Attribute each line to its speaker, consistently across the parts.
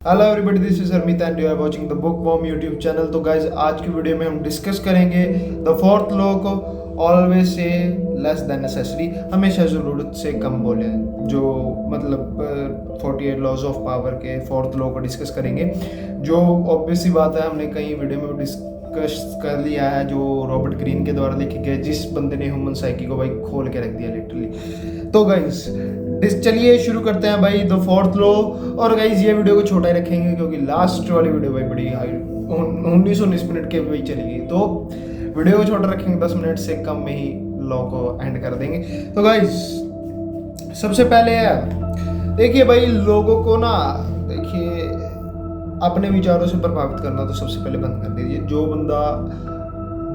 Speaker 1: Hello everybody, this is Harmeet and you are watching the book worm YouTube channel. तो guys आज की video में हम डिस्कस करेंगे द फोर्थ लॉ को, ऑलवेज से लेस देन नेसेसरी, हमेशा ज़रूरत से कम बोले, जो मतलब 48 लॉज ऑफ पावर के फोर्थ लॉ को डिस्कस करेंगे। जो ऑब्वियस सी बात है, हमने कई वीडियो में डिस्कस कर लिया है, जो रॉबर्ट ग्रीन के द्वारा लिखे गए, जिस बंदे ने ह्यूमन साइकी को भाई खोल के रख दिया लिटरली। तो गाइज चलिए शुरू करते हैं भाई द फोर्थ लॉ। और गाइज ये वीडियो को छोटा ही रखेंगे क्योंकि लास्ट वाली वीडियो भाई बड़ी हाई 19-19 मिनट के भाई चली गई, तो वीडियो को छोटा रखेंगे, 10 मिनट से कम में ही लॉ को एंड कर देंगे। तो गाइज सबसे पहले है, देखिए भाई लोगों को ना, देखिए अपने विचारों से प्रभावित करना तो सबसे पहले बंद कर दीजिए। जो बंदा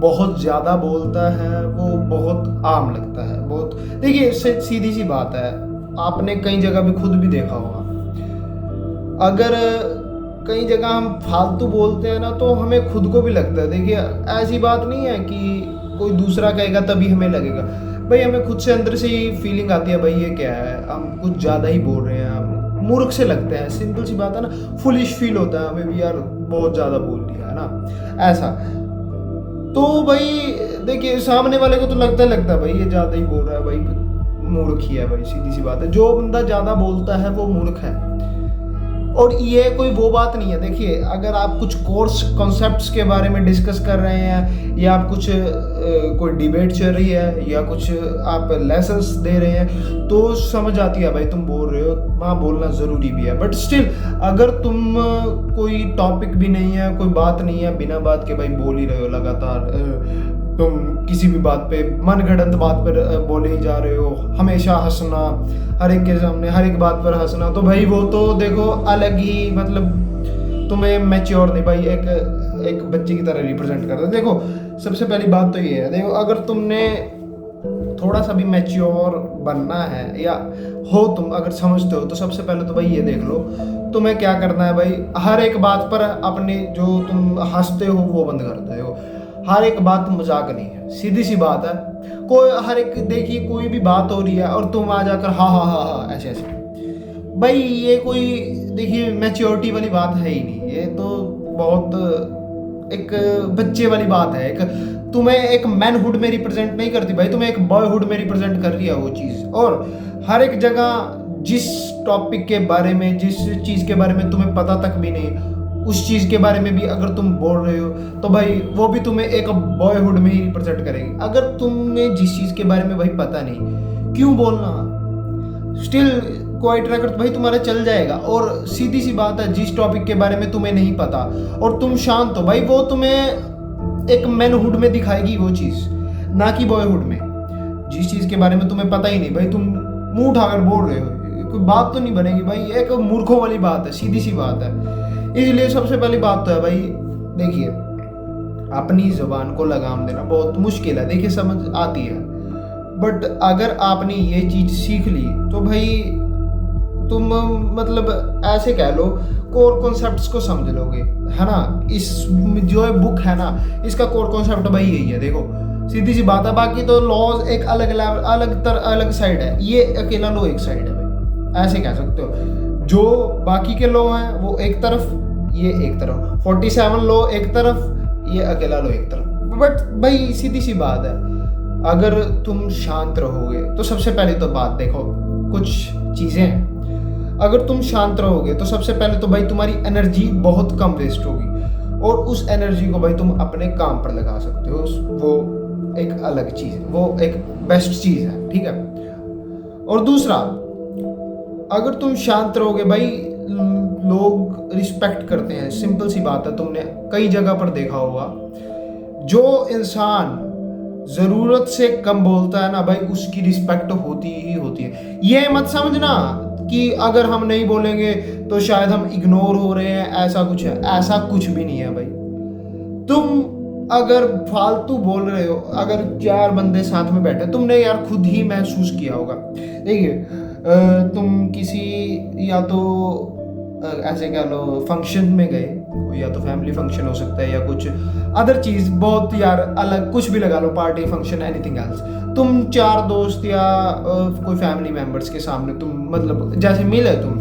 Speaker 1: बहुत ज़्यादा बोलता है वो बहुत आम लगता है, बहुत, देखिए सीधी सी बात है, आपने कई जगह भी खुद भी देखा होगा, अगर कई जगह हम फालतू बोलते हैं ना तो हमें खुद को भी लगता है। देखिए ऐसी बात नहीं है कि कोई दूसरा कहेगा तभी हमें लगेगा, भाई हमें खुद से अंदर से ही फीलिंग आती है, भाई ये क्या है, हम कुछ ज़्यादा ही बोल रहे हैं, हम मूर्ख से लगते हैं, सिंपल सी बात है ना, फुलिश फील होता है हमें भी, यार बहुत ज़्यादा बोल दिया है ना, ऐसा। तो भाई देखिए सामने वाले को तो लगता है भाई ये ज़्यादा ही बोल रहा है, भाई मूर्ख ही है, भाई सीधी सी बात है, जो बंदा ज़्यादा बोलता है वो मूर्ख है। और ये कोई वो बात नहीं है, देखिए अगर आप कुछ कोर्स कॉन्सेप्ट्स के बारे में डिस्कस कर रहे हैं, या आप कुछ कोई डिबेट चल रही है, या कुछ आप लेसन्स दे रहे हैं, तो समझ आती है भाई तुम बोल रहे हो, वहाँ बोलना ज़रूरी भी है। बट स्टिल अगर तुम कोई टॉपिक भी नहीं है, कोई बात नहीं है, बिना बात के भाई बोल ही रहे हो लगातार, तुम किसी भी बात पे मनगढ़ंत बात पर बोले ही जा रहे हो, हमेशा हंसना, हर एक के सामने हर एक बात पर हंसना, तो भाई वो तो देखो अलग ही, मतलब तुम्हें मैच्योर नहीं भाई, एक बच्चे की तरह रिप्रेजेंट करता है। देखो सबसे पहली बात तो ये है, देखो अगर तुमने थोड़ा सा भी मैच्योर बनना है, या हो तुम अगर समझते हो, तो सबसे पहले तो भाई ये देख लो तुम्हें क्या करना है। भाई हर एक बात पर अपने जो तुम हंसते हो वो बंद कर दो, हर एक बात मजाक नहीं है, सीधी सी बात है। कोई हर एक, देखिए कोई भी बात हो रही है और तुम आ जाकर हाँ हाँ हाँ हाँ ऐसे ऐसे, भाई ये कोई देखिए मैच्योरिटी वाली बात है ही नहीं, ये तो बहुत एक बच्चे वाली बात है, एक तुम्हें एक मैनहुड में रिप्रेजेंट नहीं करती भाई, तुम्हें एक बॉयहुड में रिप्रेजेंट कर रही है वो चीज़। और हर एक जगह जिस टॉपिक के बारे में, जिस चीज़ के बारे में तुम्हें पता तक भी नहीं, उस चीज़ के बारे में भी अगर तुम बोल रहे हो, तो भाई वो भी तुम्हें एक बॉयहुड में ही रिप्रेजेंट करेगी। अगर तुम्हें जिस चीज़ के बारे में भाई पता नहीं, क्यों बोलना, स्टिल क्वाइट रैकर तो भाई तुम्हारा चल जाएगा। और सीधी सी बात है, जिस टॉपिक के बारे में तुम्हें नहीं पता और तुम शांत हो, भाई वो तुम्हें एक मैनहुड में दिखाएगी वो चीज़, ना कि बॉयहुड में। जिस चीज़ के बारे में तुम्हें पता ही नहीं, भाई तुम मुंह उठाकर बोल रहे हो, कोई बात तो नहीं बनेगी भाई, एक मूर्खों वाली बात है, सीधी सी बात है। इसलिए सबसे पहली बात तो है भाई, देखिए अपनी ज़ुबान को लगाम देना बहुत मुश्किल है, देखिए समझ आती है, बट अगर आपने ये चीज़ सीख ली तो भाई तुम मतलब ऐसे कह लो कोर कॉन्सेप्ट्स को समझ लोगे, है ना। इस जो बुक है ना, इसका कोर कॉन्सेप्ट भाई यही है, देखो सीधी सी बात है। बाकी तो लॉज एक अलग अलग साइड है, ये अकेला लॉ एक साइड है भाई, ऐसे कह सकते हो। जो बाकी के लॉ हैं वो एक तरफ, ये एक तरफ, 47 लॉ एक तरफ, ये अकेला लॉ एक तरफ। बट भाई सीधी सी बात है, अगर तुम शांत रहोगे तो सबसे पहले तो बात देखो, कुछ चीज़ें हैं, अगर तुम शांत रहोगे तो सबसे पहले तो भाई तुम्हारी एनर्जी बहुत कम वेस्ट होगी, और उस एनर्जी को भाई तुम अपने काम पर लगा सकते हो, वो एक अलग चीज़, वो एक बेस्ट चीज़ है, ठीक है। और दूसरा, अगर तुम शांत रहोगे भाई, लोग रिस्पेक्ट करते हैं, सिंपल सी बात है, तुमने कई जगह पर देखा होगा, जो इंसान ज़रूरत से कम बोलता है ना भाई, उसकी रिस्पेक्ट होती ही होती है। ये मत समझना कि अगर हम नहीं बोलेंगे तो शायद हम इग्नोर हो रहे हैं, ऐसा कुछ है, ऐसा कुछ भी नहीं है भाई। तुम अगर फालतू बोल रहे हो, अगर 4 बंदे साथ में बैठे, तुमने यार खुद ही महसूस किया होगा, देखिए तुम किसी, या तो ऐसे कह लो फंक्शन में गए, या तो फैमिली फंक्शन हो सकता है, या कुछ अदर चीज़, बहुत यार अलग कुछ भी लगा लो, पार्टी फंक्शन एनीथिंग एल्स, तुम 4 दोस्त या कोई फैमिली मेम्बर्स के सामने तुम मतलब जैसे मिले तुम,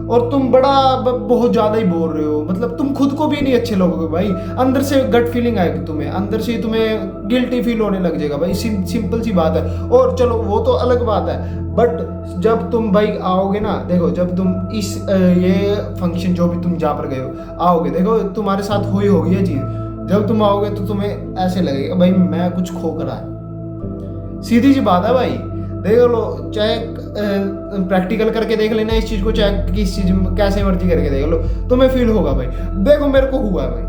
Speaker 1: और तुम बहुत ज्यादा ही बोल रहे हो, मतलब तुम खुद को भी नहीं अच्छे लगोगे भाई, अंदर से गट फीलिंग आएगी तुम्हें, अंदर से तुम्हें गिल्टी फील होने लग जाएगा भाई, सिंपल सी बात है। और चलो वो तो अलग बात है, बट जब तुम भाई आओगे ना, देखो जब तुम इस ये फंक्शन जो भी तुम जहाँ पर गए हो आओगे, देखो तुम्हारे साथ हुई होगी ये चीज, जब तुम आओगे तो तुम्हें ऐसे लगेगा भाई मैं कुछ खो कर आया, सीधी सी बात है भाई। देख लो, चाहे प्रैक्टिकल करके देख लेना इस चीज को, चाहे किस चीज में कैसे मर्जी करके देख लो, तुम्हें फील होगा भाई। देखो मेरे को हुआ है भाई,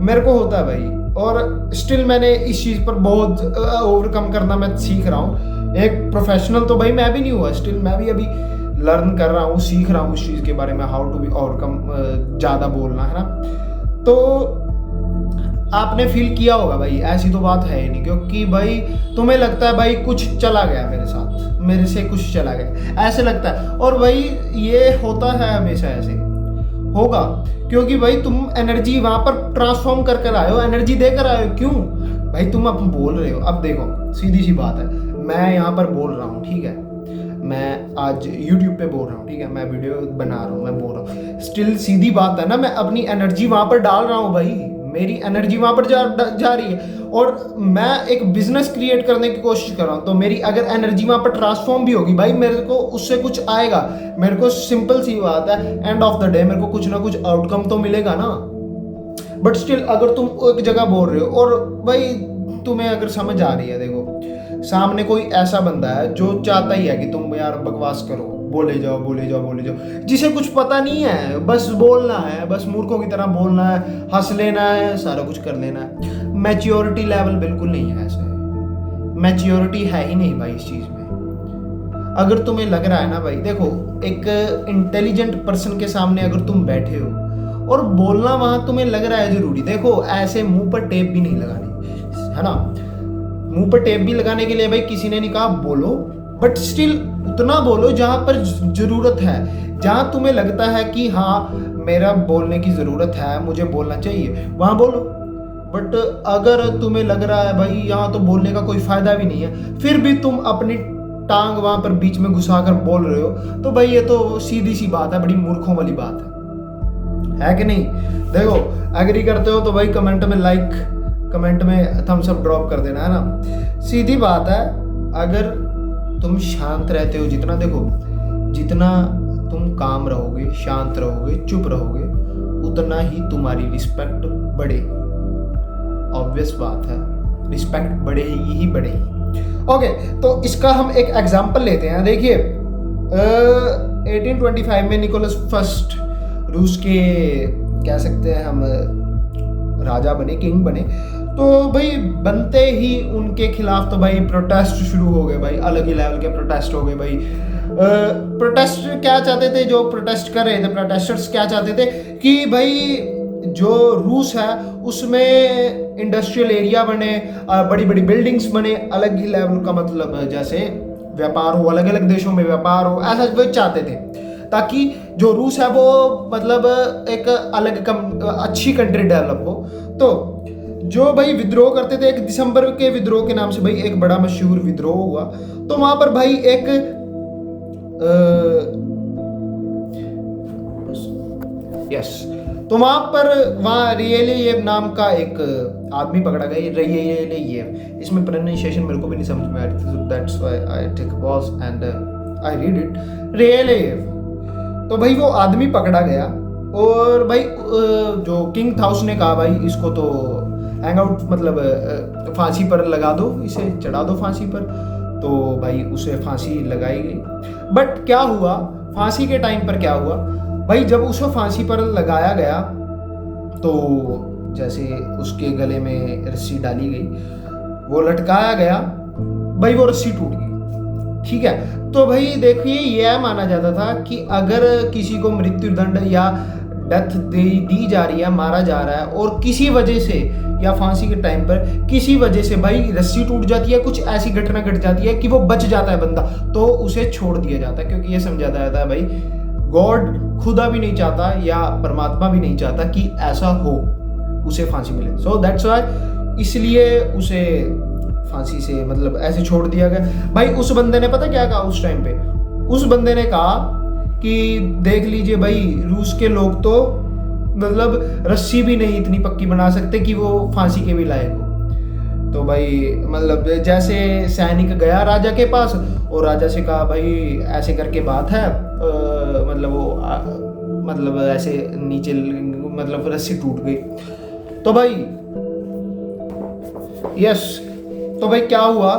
Speaker 1: मेरे को होता है भाई, और स्टिल मैंने इस चीज पर बहुत ओवरकम करना मैं सीख रहा हूँ। एक प्रोफेशनल तो भाई मैं भी नहीं हुआ, स्टिल मैं भी अभी लर्न कर रहा हूँ, सीख रहा हूँ उस चीज के बारे में, हाउ टू बी ओवरकम, ज्यादा बोलना है ना। तो आपने फील किया होगा भाई, ऐसी तो बात है ही नहीं, क्योंकि भाई तुम्हें लगता है भाई कुछ चला गया मेरे साथ, मेरे से कुछ चला गया ऐसे लगता है। और भाई ये होता है हमेशा, ऐसे होगा, क्योंकि भाई तुम एनर्जी वहां पर ट्रांसफॉर्म कर आए हो, एनर्जी देकर आए हो। क्यों भाई तुम अब बोल रहे हो, अब देखो सीधी सी बात है, मैं यहाँ पर बोल रहा हूँ, ठीक है, मैं आज YouTube पे बोल रहा हूँ, ठीक है, मैं वीडियो बना रहा हूँ, मैं बोल रहा हूँ, स्टिल सीधी बात है ना, मैं अपनी एनर्जी वहां पर डाल रहा हूँ भाई, मेरी एनर्जी वहां पर जा रही है, और मैं एक बिजनेस क्रिएट करने की कोशिश कर रहा हूं, तो मेरी अगर एनर्जी वहां पर ट्रांसफॉर्म भी होगी भाई, मेरे को उससे कुछ आएगा, मेरे को सिंपल सी बात है, एंड ऑफ द डे मेरे को कुछ ना कुछ आउटकम तो मिलेगा ना। बट स्टिल अगर तुम एक जगह बोल रहे हो और भाई तुम्हें अगर समझ आ रही है, देखो सामने कोई ऐसा बंदा है जो चाहता ही है कि तुम यार बकवास करो, बोले जाओ बोले जाओ बोले जाओ, जिसे कुछ पता नहीं है, बस बोलना है, बस मूर्खों की तरह बोलना है, हंस लेना है, सारा कुछ कर लेना है। मैच्योरिटी लेवल बिल्कुल नहीं है, ऐसे मैच्योरिटी है ही नहीं भाई इस चीज में। अगर तुम्हें लग रहा है ना भाई, देखो एक इंटेलिजेंट पर्सन के सामने अगर तुम बैठे हो और बोलना वहां तुम्हें लग रहा है जरूरी, देखो ऐसे मुंह पर टेप भी नहीं लगानी है ना, मुंह पर टेप भी लगाने के लिए भाई किसी ने नहीं कहा बोलो, बट स्टिल उतना बोलो जहां पर जरूरत है, जहां तुम्हें लगता है कि हाँ मेरा बोलने की जरूरत है, मुझे बोलना चाहिए, वहां बोलो। बट अगर तुम्हें लग रहा है भाई यहाँ तो बोलने का कोई फायदा भी नहीं है, फिर भी तुम अपनी टांग वहां पर बीच में घुसाकर बोल रहे हो, तो भाई ये तो सीधी सी बात है, बड़ी मूर्खों वाली बात है कि नहीं। देखो एग्री करते हो तो भाई कमेंट में लाइक, कमेंट में थम्स अप ड्रॉप कर देना, है ना। सीधी बात है, अगर तुम शांत रहते हो जितना, देखो जितना तुम काम रहोगे, शांत रहोगे, चुप रहोगे, उतना ही तुम्हारी रिस्पेक्ट बढ़ेगी। ऑब्वियस बात है, रिस्पेक्ट बढ़ेगी ही बढ़ेगी। ओके, तो इसका हम एक एग्जांपल लेते हैं। देखिए 1825 में निकोलस फर्स्ट रूस के कह सकते हैं हम राजा बने, किंग बने, तो भाई बनते ही उनके खिलाफ तो भाई प्रोटेस्ट शुरू हो गए भाई, अलग ही लेवल के प्रोटेस्ट हो गए भाई। प्रोटेस्ट क्या चाहते थे, जो प्रोटेस्ट कर रहे थे प्रोटेस्टर्स क्या चाहते थे कि भाई जो रूस है उसमें इंडस्ट्रियल एरिया बने, बड़ी बड़ी बिल्डिंग्स बने, अलग ही लेवल का, मतलब जैसे व्यापार हो, अलग अलग देशों में व्यापार हो, ऐसा वो चाहते थे, ताकि जो रूस है वो मतलब एक अलग अच्छी कंट्री डेवलप हो। तो जो भाई विद्रोह करते थे, 1 दिसंबर के विद्रोह के नाम से भाई एक बड़ा मशहूर विद्रोह हुआ। तो वहां पर भाई एक तो वहां रियलेयेव नाम का एक आदमी पकड़ा गया, रियलेयेव, इसमें प्रोनाउंसिएशन मेरे को भी नहीं समझ में आ रही थी, that's why I take a pause and I read it, रियलेयेव। तो भाई वो आदमी पकड़ा गया और भाई जो किंग था उसने कहा भाई इसको तो हैंग आउट, मतलब फांसी पर लगा दो, इसे चढ़ा दो फांसी पर। तो भाई उसे फांसी लगाई गई। बट क्या हुआ, फांसी के टाइम पर क्या हुआ भाई, जब उसे फांसी पर लगाया गया तो जैसे उसके गले में रस्सी डाली गई, वो लटकाया गया भाई, वो रस्सी टूट गई, ठीक है। तो भाई देखिए यह माना जाता था कि अगर किसी को मृत्यु दंड या डेथ दी जा रही है, मारा जा रहा है, और किसी वजह से या फांसी के टाइम पर किसी वजह से भाई रस्सी टूट जाती है, कुछ ऐसी घटना घट जाती है कि वो बच जाता है बंदा, तो उसे छोड़ दिया जाता है, क्योंकि ये समझा जाता है भाई गॉड खुदा भी नहीं चाहता या परमात्मा भी नहीं चाहता कि ऐसा हो, उसे फांसी मिले। सो दैट्स व्हाई, इसलिए उसे फांसी से मतलब ऐसे छोड़ दिया गया। भाई उस बंदे ने पता क्या कहा उस टाइम पे, उस बंदे ने कहा कि देख लीजिए भाई, रूस के लोग तो मतलब रस्सी भी नहीं इतनी पक्की बना सकते कि वो फांसी के भी लायक हो। तो भाई मतलब जैसे सैनिक गया राजा के पास और राजा से कहा भाई ऐसे करके बात है, मतलब वो मतलब ऐसे नीचे मतलब रस्सी टूट गई। तो भाई यस, तो भाई क्या हुआ,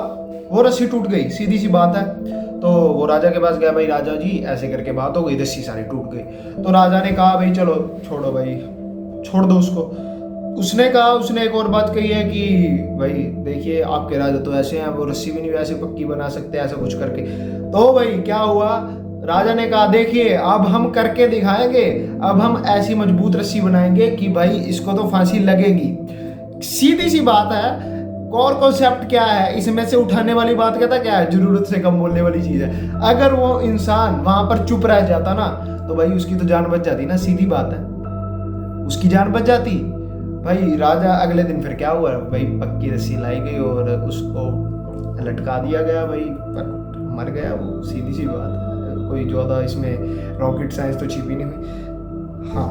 Speaker 1: वो रस्सी टूट गई, सीधी सी बात है। तो वो राजा के पास गया, भाई राजा जी ऐसे करके बात हो गई, रस्सी सारी टूट गई। तो राजा ने कहा भाई चलो छोड़ो भाई, छोड़ दो उसको। उसने कहा, उसने एक और बात कही है कि भाई देखिए आपके राजा तो ऐसे हैं, वो रस्सी भी नहीं वैसे पक्की बना सकते, ऐसा कुछ करके। तो भाई क्या हुआ, राजा ने कहा देखिए अब हम करके दिखाएंगे, अब हम ऐसी मजबूत रस्सी बनाएंगे कि भाई इसको तो फांसी लगेगी। सीधी सी बात है। और कॉन्सेप्ट क्या है इसमें से उठाने वाली बात कहता क्या है, जरूरत से कम बोलने वाली चीज है। अगर वो इंसान वहां पर चुप रह जाता ना तो भाई उसकी तो जान बच जाती ना, सीधी बात है, उसकी जान बच जाती। भाई राजा अगले दिन फिर क्या हुआ भाई, पक्की रस्सी लाई गई और उसको लटका दिया गया भाई, पर मर गया वो, सीधी सी बात है। कोई ज्यादा इसमें रॉकेट साइंस तो छिपी नहीं हुई। हाँ,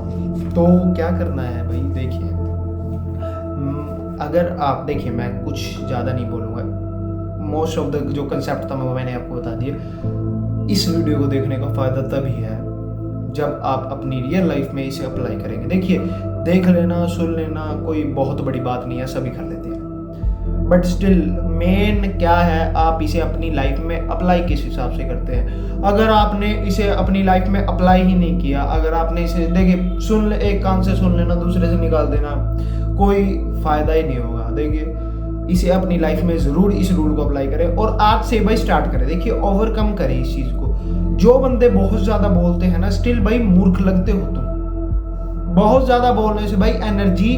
Speaker 1: तो क्या करना है भाई, देखिए अगर आप देखिए, मैं कुछ ज़्यादा नहीं बोलूँगा, मोस्ट ऑफ द जो कंसेप्ट था मैंने आपको बता दिया। इस वीडियो को देखने का फ़ायदा तभी है जब आप अपनी रियल लाइफ में इसे अप्लाई करेंगे। देखिए देख लेना, सुन लेना कोई बहुत बड़ी बात नहीं है, सभी कर लेते हैं, बट स्टिल मेन क्या है, आप इसे अपनी लाइफ में अप्लाई किस हिसाब से करते हैं। अगर आपने इसे अपनी लाइफ में अप्लाई ही नहीं किया, अगर आपने इसे देखिए सुन ले, एक कान से सुन लेना दूसरे से निकाल देना, कोई फायदा ही नहीं होगा। देखिए इसे अपनी लाइफ में जरूर इस रूल को अप्लाई करें और आज से भाई स्टार्ट करें। देखिए ओवरकम करें इस चीज को। जो बंदे बहुत ज्यादा बोलते हैं ना, स्टिल भाई मूर्ख लगते हो तुम। बहुत ज्यादा बोलने से भाई एनर्जी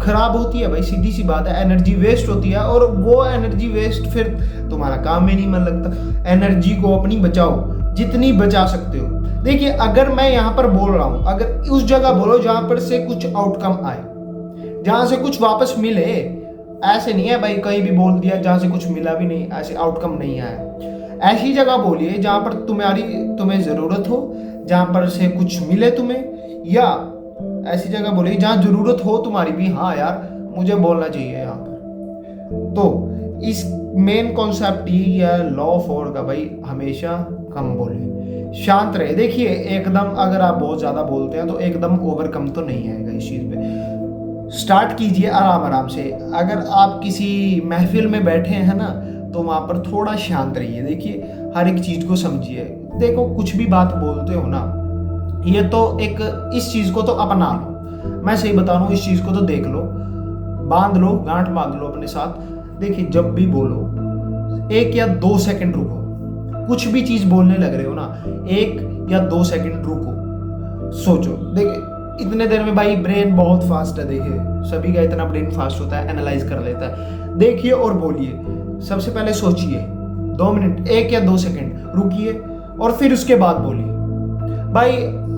Speaker 1: खराब होती है भाई, सीधी सी बात है, एनर्जी वेस्ट होती है और वो एनर्जी वेस्ट फिर तुम्हारा काम में नहीं मन लगता। एनर्जी को अपनी बचाओ जितनी बचा सकते हो। देखिए अगर मैं यहाँ पर बोल रहा हूँ, अगर उस जगह बोलो जहाँ पर से कुछ आउटकम आए, जहाँ से कुछ वापस मिले। ऐसे नहीं है भाई कहीं भी बोल दिया जहाँ से कुछ मिला भी नहीं, ऐसे आउटकम नहीं आया। ऐसी जगह बोलिए जहाँ पर तुम्हें ज़रूरत हो, जहाँ पर से कुछ मिले तुम्हें, या ऐसी जगह बोलिए जहाँ ज़रूरत हो तुम्हारी भी, हाँ यार मुझे बोलना चाहिए यहाँ पर। तो इस मेन कॉन्सेप्ट ही है लॉ ऑफ 4 का भाई, हमेशा कम बोले, शांत रहे। देखिए एकदम अगर आप बहुत ज़्यादा बोलते हैं तो एकदम ओवरकम तो नहीं आएगा इस चीज़ पे। स्टार्ट कीजिए आराम आराम से। अगर आप किसी महफिल में बैठे हैं ना तो वहाँ पर थोड़ा शांत रहिए। देखिए हर एक चीज़ को समझिए। देखो कुछ भी बात बोलते हो ना, ये तो एक इस चीज़ को तो अपना लो, मैं सही बता रहा हूँ, इस चीज़ को तो देख लो, बांध लो, गांठ बांध लो अपने साथ। देखिए जब भी बोलो 1 या 2 सेकंड रुको। कुछ भी चीज़ बोलने लग रहे हो ना, 1 या 2 सेकंड रुको, सोचो। देखिए इतने देर में भाई ब्रेन बहुत फास्ट है, देखिए सभी का इतना ब्रेन फास्ट होता है, एनालाइज कर लेता है। देखिए और बोलिए। सबसे पहले सोचिए 2 मिनट, 1 या 2 सेकंड रुकिए और फिर उसके बाद बोलिए। भाई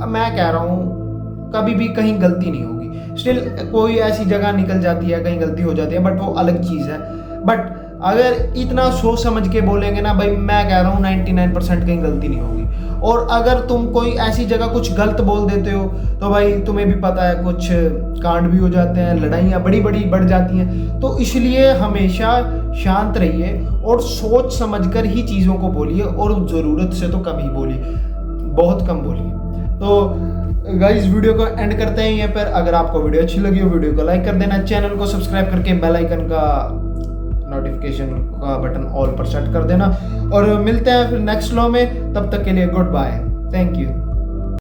Speaker 1: मैं कह रहा हूँ कभी भी कहीं गलती नहीं होगी। स्टिल कोई ऐसी जगह निकल जाती है, कहीं गलती हो जाती है, बट वो अलग चीज़ है। बट अगर इतना सोच समझ के बोलेंगे ना भाई, मैं कह रहा हूँ 99% कहीं गलती नहीं होगी। और अगर तुम कोई ऐसी जगह कुछ गलत बोल देते हो तो भाई तुम्हें भी पता है कुछ कांड भी हो जाते हैं, लड़ाइयाँ बड़ी बड़ी बढ़ जाती हैं। तो इसलिए हमेशा शांत रहिए और सोच समझकर ही चीज़ों को बोलिए, और ज़रूरत से तो कम ही बोलिए, बहुत कम बोलिए। तो गाइस वीडियो को एंड करते हैं यहाँ पर। अगर आपको वीडियो अच्छी लगी हो वीडियो को लाइक कर देना, चैनल को सब्सक्राइब करके बेल आइकन का नोटिफिकेशन का बटन ऑल पर सेट कर देना, और मिलते हैं फिर नेक्स्ट लॉ में। तब तक के लिए गुड बाय, थैंक यू।